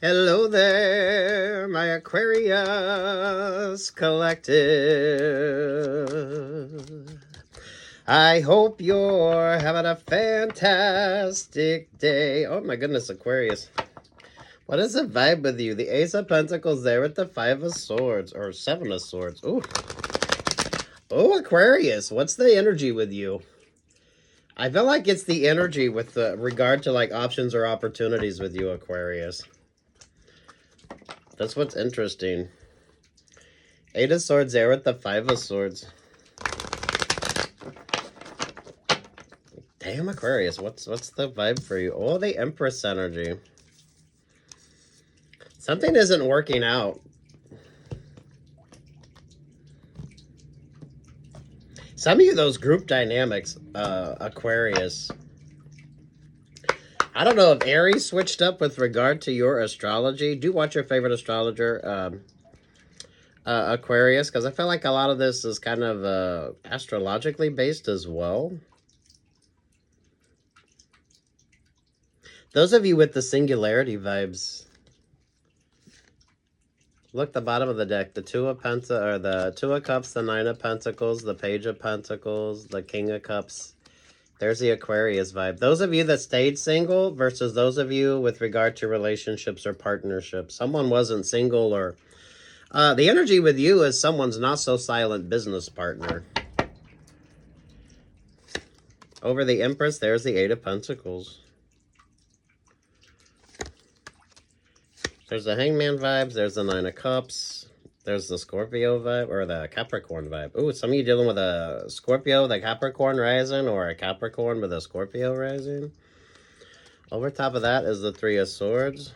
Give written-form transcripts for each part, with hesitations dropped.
Hello there, my Aquarius collective. I hope you're having a fantastic day. Oh my goodness, Aquarius. What is the vibe with you? The Ace of Pentacles there with the Five of Swords, or Seven of Swords. Ooh. Oh, Aquarius, what's the energy with you? I feel like it's the energy with regard to like options or opportunities with you, Aquarius. That's what's interesting. Eight of Swords there with the Five of Swords. Damn, Aquarius, what's the vibe for you? Oh, the Empress energy. Something isn't working out. Some of you, those group dynamics, Aquarius. I don't know if Aries switched up with regard to your astrology. Do watch your favorite astrologer, Aquarius, because I feel like a lot of this is kind of astrologically based as well. Those of you with the singularity vibes, look the bottom of the deck. The Two of the Two of Cups, the Nine of Pentacles, the Page of Pentacles, the King of Cups. There's the Aquarius vibe. Those of you that stayed single versus those of you with regard to relationships or partnerships. Someone wasn't single, or the energy with you is someone's not so silent business partner. Over the Empress, there's the Eight of Pentacles. There's the Hangman vibes. There's the Nine of Cups. There's the Scorpio vibe, or the Capricorn vibe. Ooh, some of you dealing with a Scorpio, the Capricorn rising, or a Capricorn with a Scorpio rising. Over top of that is the Three of Swords.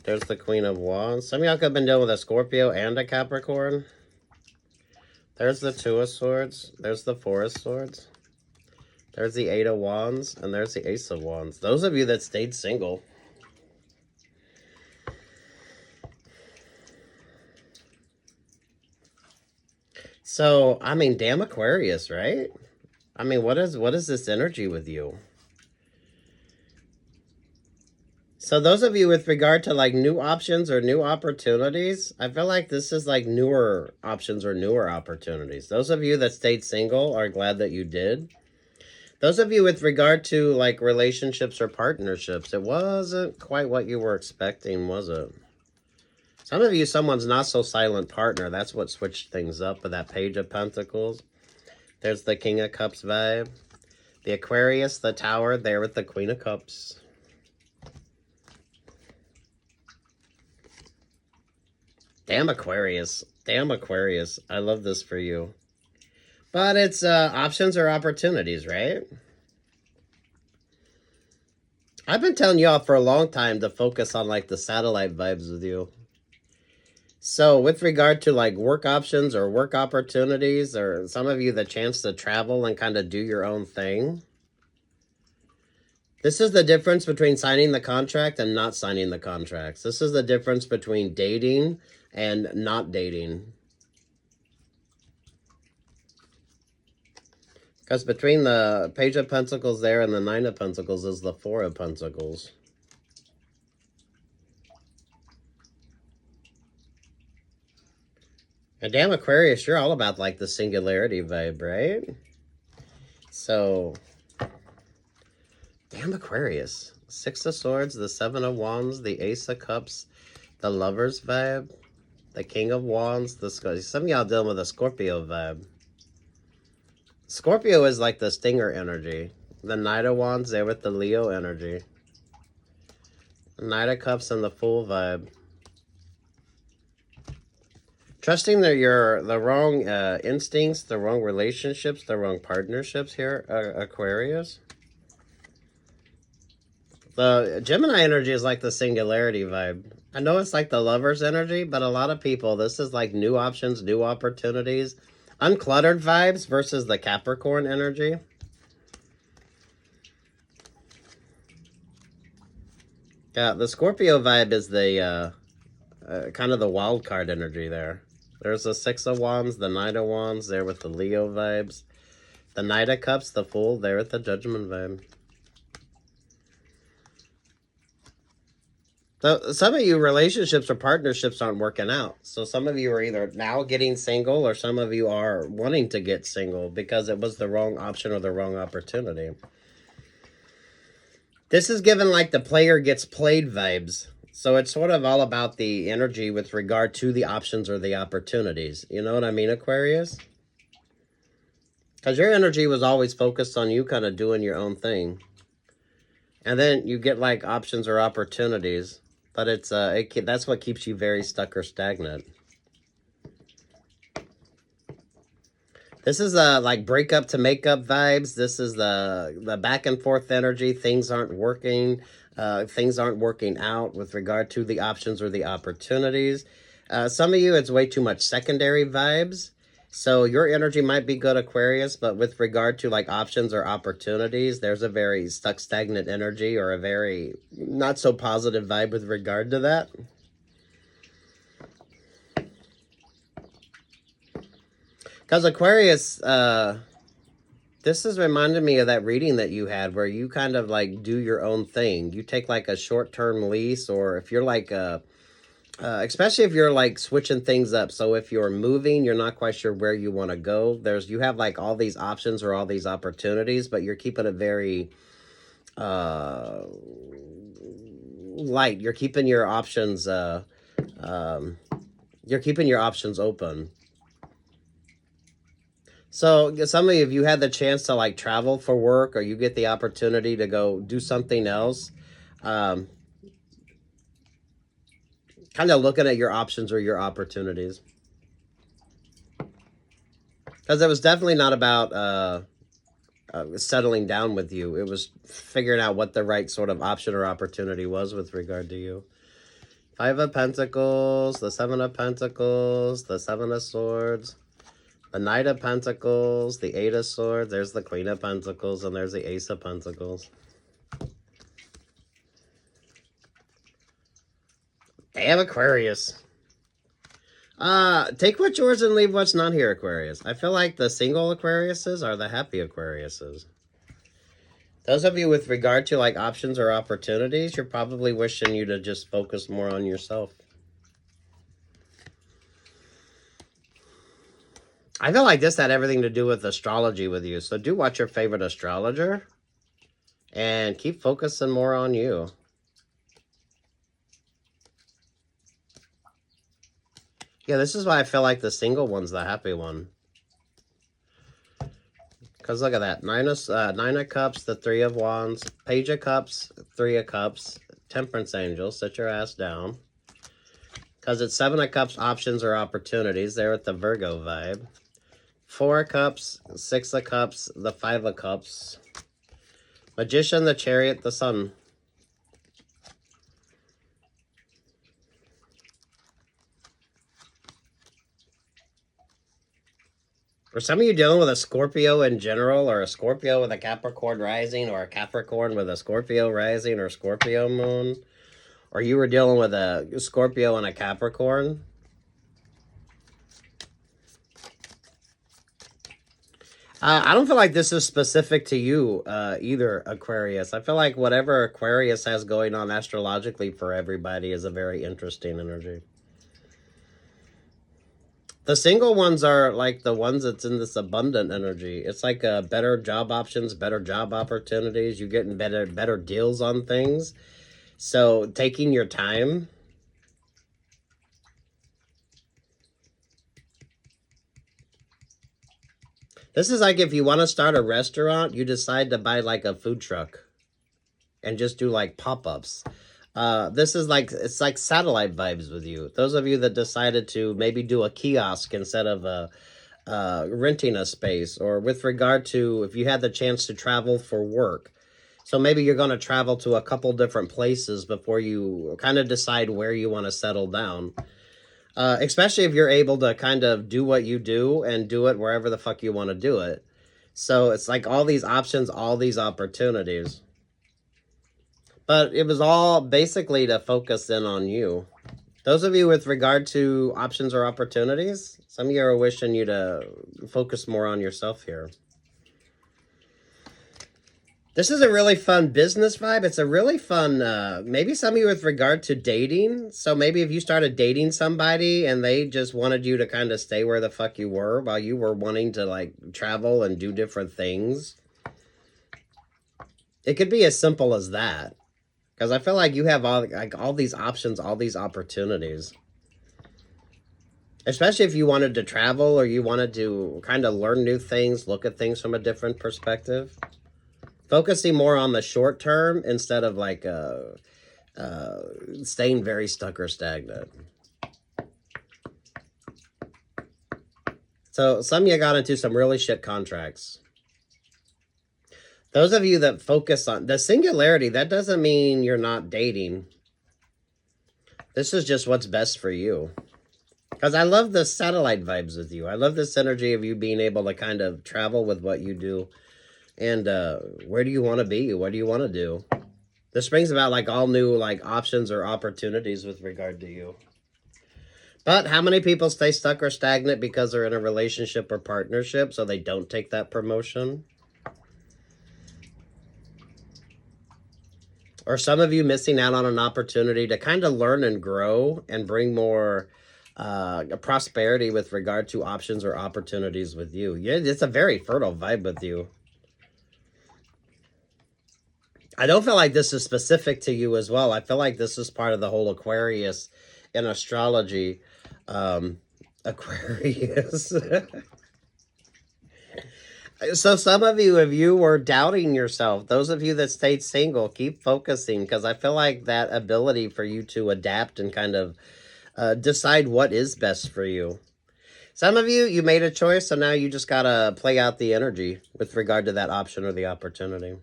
There's the Queen of Wands. Some of y'all could have been dealing with a Scorpio and a Capricorn. There's the Two of Swords. There's the Four of Swords. There's the Eight of Wands. And there's the Ace of Wands. Those of you that stayed single. So, I mean, damn Aquarius, right? I mean, what is this energy with you? So those of you with regard to like new options or new opportunities, I feel like this is like newer options or newer opportunities. Those of you that stayed single are glad that you did. Those of you with regard to like relationships or partnerships, it wasn't quite what you were expecting, was it? Some of you, someone's not so silent partner. That's what switched things up with that Page of Pentacles. There's the King of Cups vibe. The Aquarius, the Tower, there with the Queen of Cups. Damn Aquarius. Damn Aquarius. I love this for you. But it's options or opportunities, right? I've been telling y'all for a long time to focus on like the satellite vibes with you. So with regard to like work options or work opportunities, or some of you the chance to travel and kind of do your own thing. This is the difference between signing the contract and not signing the contracts. This is the difference between dating and not dating. Because between the Page of Pentacles there and the Nine of Pentacles is the Four of Pentacles. And damn Aquarius, you're all about like the singularity vibe, right? So, damn Aquarius. Six of Swords, the Seven of Wands, the Ace of Cups, the Lovers vibe, the King of Wands, some of y'all dealing with a Scorpio vibe. Scorpio is like the stinger energy. The Knight of Wands there with the Leo energy. Knight of Cups and the Fool vibe. Trusting that you're the wrong instincts, the wrong relationships, the wrong partnerships here, Aquarius. The Gemini energy is like the singularity vibe. I know it's like the Lover's energy, but a lot of people, this is like new options, new opportunities. Uncluttered vibes versus the Capricorn energy. Yeah, the Scorpio vibe is the kind of the wild card energy there. There's the Six of Wands, the Knight of Wands there with the Leo vibes. The Knight of Cups, the Fool there with the Judgment vibe. So some of you relationships or partnerships aren't working out. So some of you are either now getting single or some of you are wanting to get single because it was the wrong option or the wrong opportunity. This is given like the player gets played vibes. So it's sort of all about the energy with regard to the options or the opportunities. You know what I mean, Aquarius? Because your energy was always focused on you kind of doing your own thing. And then you get like options or opportunities. But it's that's what keeps you very stuck or stagnant. This is like breakup to makeup vibes. This is the back and forth energy. Things aren't working. Things aren't working out with regard to the options or the opportunities. Some of you, it's way too much secondary vibes. So your energy might be good, Aquarius, but with regard to like options or opportunities, there's a very stuck, stagnant energy or a very not so positive vibe with regard to that. Because Aquarius, this is reminding me of that reading that you had where you kind of like do your own thing. You take like a short-term lease, or if you're like especially if you're like switching things up. So if you're moving, you're not quite sure where you want to go. You have like all these options or all these opportunities, but you're keeping it very light. You're keeping your options open. So some of you, if you had the chance to like travel for work or you get the opportunity to go do something else, kind of looking at your options or your opportunities. Because it was definitely not about settling down with you. It was figuring out what the right sort of option or opportunity was with regard to you. 5 of Pentacles, the 7 of Pentacles, the 7 of Swords, the Knight of Pentacles, the 8 of Swords, there's the Queen of Pentacles, and there's the Ace of Pentacles. Damn, Aquarius. Take what's yours and leave what's not here, Aquarius. I feel like the single Aquariuses are the happy Aquariuses. Those of you with regard to like options or opportunities, you're probably wishing you to just focus more on yourself. I feel like this had everything to do with astrology with you. So do watch your favorite astrologer and keep focusing more on you. Yeah, this is why I feel like the single one's the happy one. Because look at that. 9 of Cups, the 3 of Wands, Page of Cups, 3 of Cups, Temperance Angel, sit your ass down. Because it's 7 of Cups, options or opportunities. There with the Virgo vibe. 4 of Cups, 6 of Cups, the 5 of Cups. Magician, the Chariot, the Sun. For some of you dealing with a Scorpio in general, or a Scorpio with a Capricorn rising, or a Capricorn with a Scorpio rising or Scorpio moon, or you were dealing with a Scorpio and a Capricorn, I don't feel like this is specific to you either, Aquarius. I feel like whatever Aquarius has going on astrologically for everybody is a very interesting energy. The single ones are like the ones that's in this abundant energy. It's like better job options, better job opportunities. You're getting better deals on things. So taking your time. This is like if you want to start a restaurant, you decide to buy like a food truck and just do like pop-ups. This is like, it's like satellite vibes with you. Those of you that decided to maybe do a kiosk instead of renting a space, or with regard to if you had the chance to travel for work. So maybe you're going to travel to a couple different places before you kind of decide where you want to settle down. Especially if you're able to kind of do what you do and do it wherever the fuck you want to do it. So it's like all these options, all these opportunities. But it was all basically to focus in on you. Those of you with regard to options or opportunities, some of you are wishing you to focus more on yourself here. This is a really fun business vibe. It's a really fun, maybe some of you with regard to dating. So maybe if you started dating somebody and they just wanted you to kind of stay where the fuck you were while you were wanting to like travel and do different things. It could be as simple as that. Because I feel like you have all these options, all these opportunities. Especially if you wanted to travel or you wanted to kind of learn new things, look at things from a different perspective. Focusing more on the short term instead of like staying very stuck or stagnant. So some of you got into some really shit contracts. Those of you that focus on the singularity, that doesn't mean you're not dating. This is just what's best for you. Because I love the satellite vibes with you. I love this energy of you being able to kind of travel with what you do. And where do you want to be? What do you want to do? This brings about like all new like options or opportunities with regard to you. But how many people stay stuck or stagnant because they're in a relationship or partnership so they don't take that promotion? Or some of you missing out on an opportunity to kind of learn and grow and bring more prosperity with regard to options or opportunities with you. Yeah, it's a very fertile vibe with you. I don't feel like this is specific to you as well. I feel like this is part of the whole Aquarius in astrology. Aquarius. So some of you, if you were doubting yourself, those of you that stayed single, keep focusing, because I feel like that ability for you to adapt and kind of decide what is best for you. Some of you, you made a choice, so now you just got to play out the energy with regard to that option or the opportunity.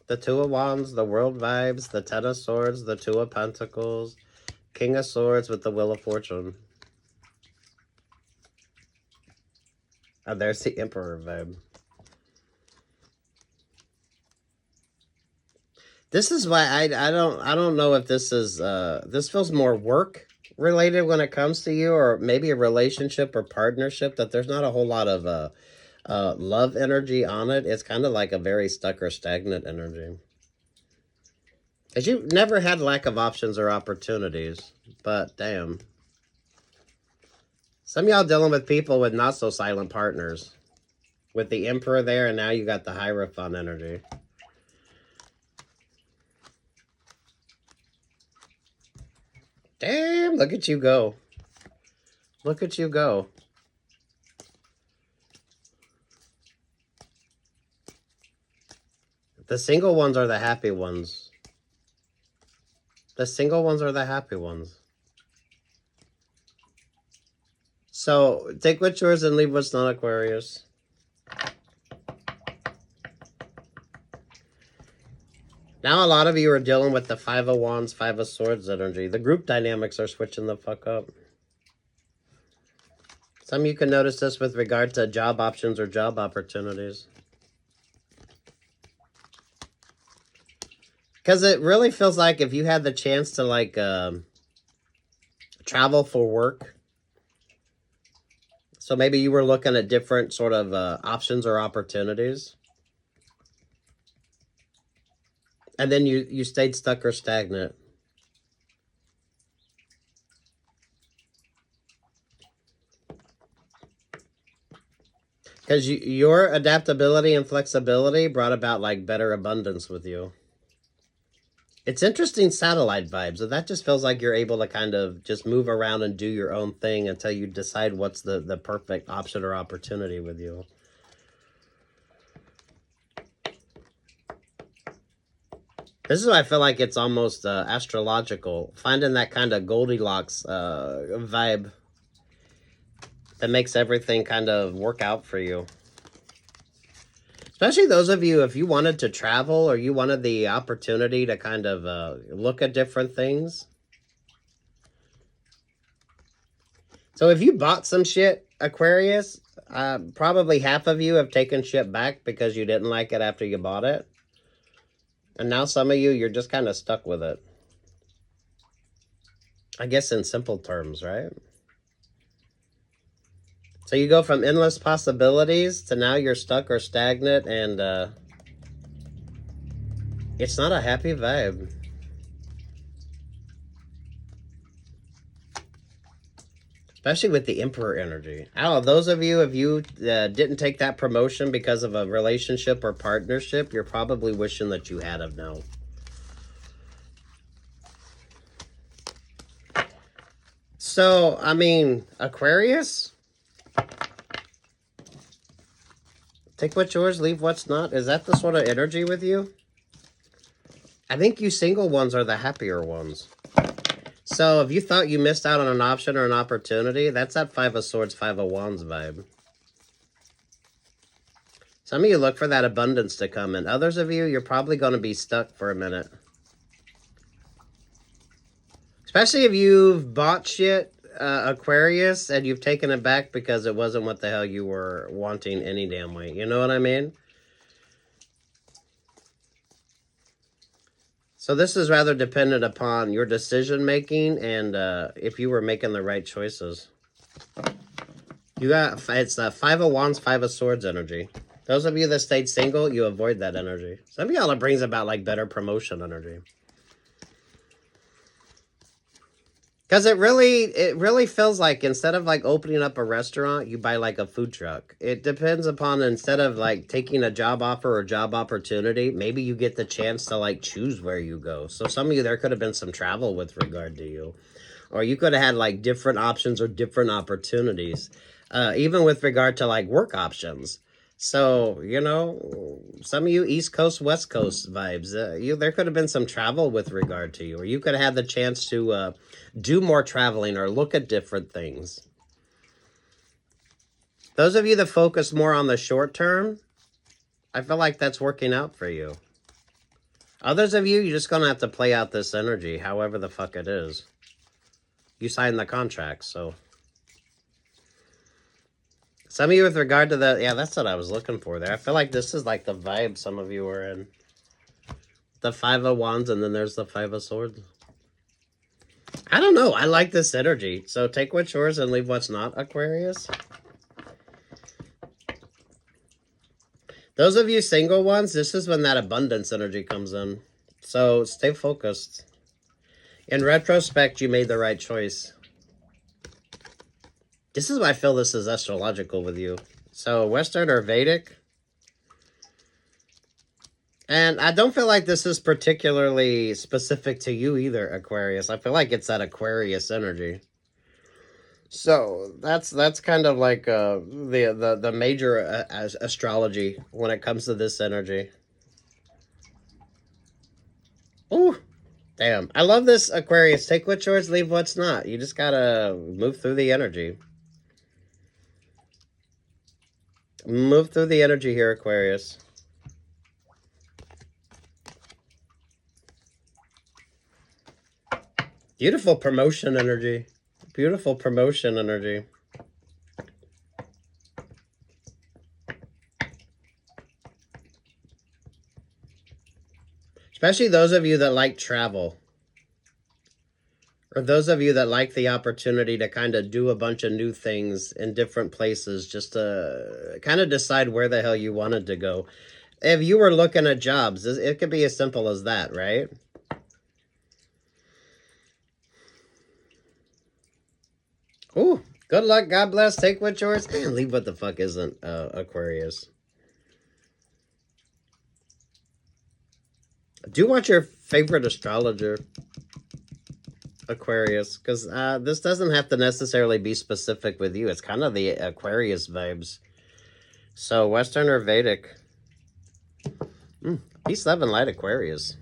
The Two of Wands, the World Vibes, the Ten of Swords, the Two of Pentacles, King of Swords with the Wheel of Fortune. Oh, there's the Emperor vibe. This is why I don't know if this is this feels more work related when it comes to you, or maybe a relationship or partnership, that there's not a whole lot of love energy on it. It's kind of like a very stuck or stagnant energy. As you never had lack of options or opportunities, but damn. Some of y'all dealing with people with not so silent partners. With the Emperor there, and now you got the Hierophant energy. Damn, look at you go. Look at you go. The single ones are the happy ones. The single ones are the happy ones. So, take what's yours and leave what's not, Aquarius. Now a lot of you are dealing with the Five of Wands, Five of Swords energy. The group dynamics are switching the fuck up. Some of you can notice this with regard to job options or job opportunities. Because it really feels like if you had the chance to like travel for work. So maybe you were looking at different sort of options or opportunities. And then you stayed stuck or stagnant. Because your adaptability and flexibility brought about like better abundance with you. It's interesting satellite vibes. So that just feels like you're able to kind of just move around and do your own thing until you decide what's the perfect option or opportunity with you. This is why I feel like it's almost astrological. Finding that kind of Goldilocks vibe that makes everything kind of work out for you. Especially those of you, if you wanted to travel or you wanted the opportunity to kind of look at different things. So if you bought some shit, Aquarius, probably half of you have taken shit back because you didn't like it after you bought it. And now some of you, you're just kind of stuck with it. I guess in simple terms, right? So you go from endless possibilities to now you're stuck or stagnant, and it's not a happy vibe. Especially with the Emperor energy. I don't know, those of you, if you didn't take that promotion because of a relationship or partnership, you're probably wishing that you had of now. So, I mean, Aquarius? Take what's yours, leave what's not. Is that the sort of energy with you? I think you single ones are the happier ones. So if you thought you missed out on an option or an opportunity, that's that Five of Swords, Five of Wands vibe. Some of you look for that abundance to come in. Others of you, you're probably going to be stuck for a minute. Especially if you've bought shit, Aquarius, and you've taken it back because it wasn't what the hell you were wanting any damn way. You know what I mean? So this is rather dependent upon your decision making and if you were making the right choices. You got, it's Five of Wands, Five of Swords energy. Those of you that stayed single, you avoid that energy. Some of y'all it brings about like better promotion energy. Because it really feels like instead of like opening up a restaurant, you buy like a food truck. It depends upon instead of like taking a job offer or job opportunity, maybe you get the chance to like choose where you go. So some of you, there could have been some travel with regard to you. Or you could have had like different options or different opportunities. Even with regard to like work options. So, you know, some of you East Coast, West Coast vibes, there could have been some travel with regard to you, or you could have had the chance to do more traveling or look at different things. Those of you that focus more on the short term, I feel like that's working out for you. Others of you, you're just going to have to play out this energy, however the fuck it is. You signed the contract, so... Some of you with regard to the... Yeah, that's what I was looking for there. I feel like this is like the vibe some of you are in. The Five of Wands and then there's the Five of Swords. I don't know. I like this energy. So take what's yours and leave what's not, Aquarius. Those of you single ones, this is when that abundance energy comes in. So stay focused. In retrospect, you made the right choice. This is why I feel this is astrological with you. So, Western or Vedic. And I don't feel like this is particularly specific to you either, Aquarius. I feel like it's that Aquarius energy. So, that's kind of like the major astrology when it comes to this energy. Ooh, damn. I love this, Aquarius. Take what's yours, leave what's not. You just gotta move through the energy. Move through the energy here, Aquarius. Beautiful promotion energy. Beautiful promotion energy. Especially those of you that like travel. Or those of you that like the opportunity to kind of do a bunch of new things in different places just to kind of decide where the hell you wanted to go. If you were looking at jobs, it could be as simple as that, right? Ooh, good luck, God bless, take what's yours, and leave what the fuck isn't, Aquarius. Do watch your favorite astrologer, Aquarius, because this doesn't have to necessarily be specific with you. It's kind of the Aquarius vibes. So, Western or Vedic? Peace, love, and light, Aquarius.